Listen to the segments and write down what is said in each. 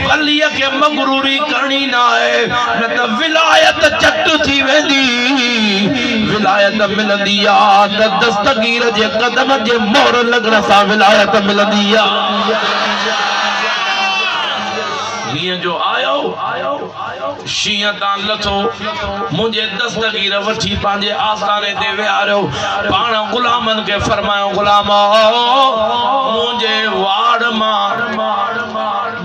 वलिया के मगरूरी करनी ना है न त विलायत चट थी वेंदी विलायत मिलंदी आ त दस्तगीर जे कदम जे मोहर लगण सा विलायत मिलंदी आ हिय जो आयो शीअं तां लथो मुझे दस्तगीर वठी पांजे आस्थाने ते विहारियो पाण गुलामन के फरमायो गुलामा मुझे वाड़ मां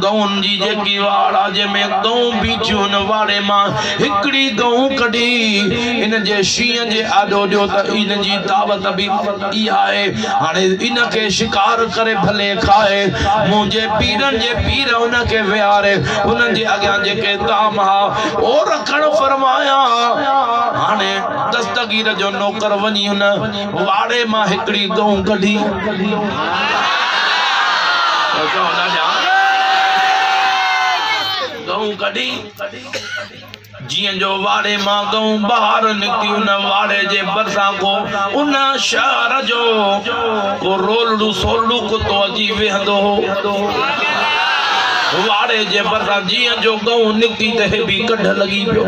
गऊन जी जेकी वाड़ा जे में गऊ बीठियूं न वाड़े मां हिकड़ी गऊ कढी इन जे शीअं जे आडो ॾियो त इन जी दावत भी इहा आहे हाणे इन के शिकार करे भले खाए मुझे पीरन जे पीर उन के विहारे उन जे अॻियां जेके ताम हा ओ रखण फरमाया हाणे दस्तगीर जो नौकर वञी उन वाड़े मां हिकड़ी गऊ कढी गऊ कढी जियां जो वाड़े मां गऊ बाहर निकती उन वाड़े जे बरसा को उन शहर जो को रोलड़ू सोलड़ू कुत्तो अची वेहंदो हो वाड़े जे बरसा जियां जो गऊ निकती ते भी कढ लगी पियो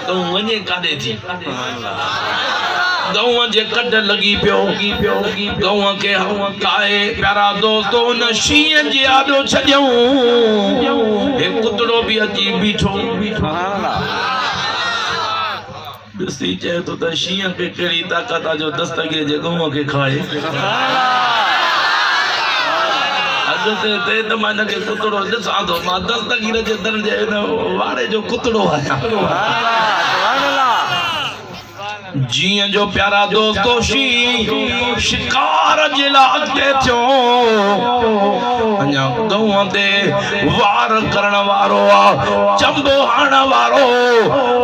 गऊ वने कादे थी गऊ जे कढ लगी पियो गऊ के काए प्यारा दोस्तों न शीअं जे आडो छड्यूं हे कुतड़ो भी अची बीठो ॾिसी चए तो त शीअं के कहिड़ी ताक़त आहे जो दस्तगीर जे गऊ के खाए अॻिते ते त मां हिनखे कुतड़ो ॾिसां थो मां दस्तगीर जे दर जे वाड़े जो कुतड़ो आहियां जियां जो प्यारा दोस्तों शिकार जे लाइ अॻिते थियो अञा गऊं ते वार करण वारो आहे चंबो हणण वारो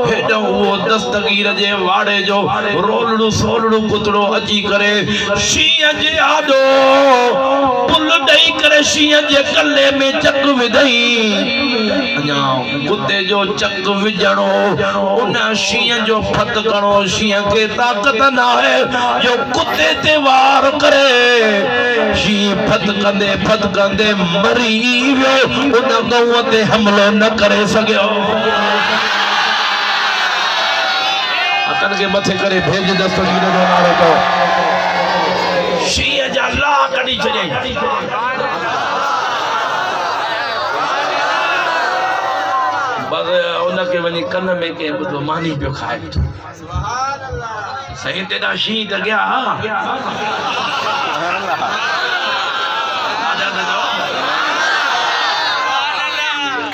हेॾो उहो दस्तगीर जे वाड़े जो रोलड़ू सोलड़ू कुतड़ो अची करे शीअं जे आॾो पुल ॾेई करे शीअं जे गले में चक विधई अञा कुते जो चक विझणो उन शीअं जो फतकणो शीअं के ताकत ना है जो कुत्ते ते वार करे शी फतकंदे मरी वियो उन गऊ ते हमलो न करे सघियो अतन के मथे करे भेज दस्तगीर जो नालो तो शीअं जा लाह कढी छॾियईं बस उनके वञी कन में के ॿुधो मानी पियो खाए सही तेरा शीं त गया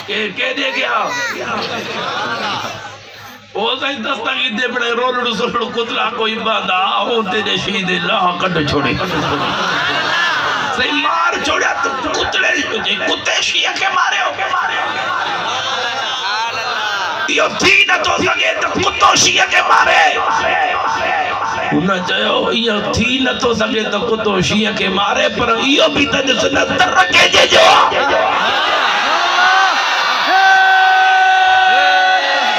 के दे गया ओ सही दस्तगीर दे बड़े रोलड़ू सोलड़ू कुतरा कोई बांधा ओ तेरे शीं दे लाह कढ छोड़े सही मार छोड़या तू कुतरे कुत्ते शीं के मारे यो थी न तो सके तो कुत्तो शीअं के मारे उन चयो इहो थी न तो सके तो कुत्तो शीअं के मारे पर इहो भी त ॾिस न तर के जे जो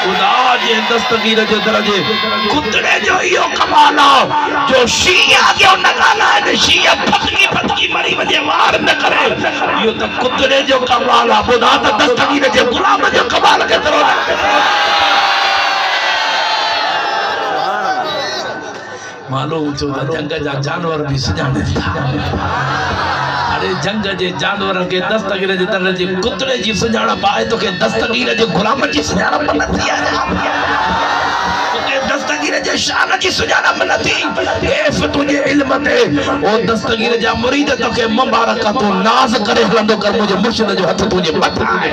खुदा जे दस्तगीर जे दरजे कुतड़े जो इहो कमाल आहे जो शीअं अॻियो न ॻाल्हाए शीअं फतकी मरी वञे वार न करे इहो त कुतड़े जो कमाल आहे ॿुधा त दस्तगीर जे गुलाम जो कमाल केतिरो मालूम छो त जंग जा जानवर भी सुञाणे था अरे जंग जे जानवर के दस्तगीर जे दर जे कुतड़े जी सुञाणप आहे तो के दस्तगीर जे गुलाम जी सुञाणप नथी आहे दस्तगीर जे शान जी सुञाणप नथी एफ तुझे इल्म ते ओ दस्तगीर जा मुरीद तोखे मुबारक तो नाज़ करे हलंदो कर मुझे मुर्शिद जो हथ तुझे मथा आहे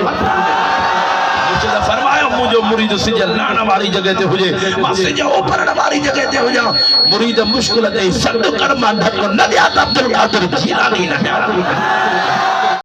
मुर्शिद फरमायो मुझो मुरीद सिजल लाण वाली जगह ते हुजे मां सिज ओपरण वाली जगह ते हुजा मुरीद मुश्किल ते सद कर मां ढक न दिया त अब्दुल कादिर जीलानी न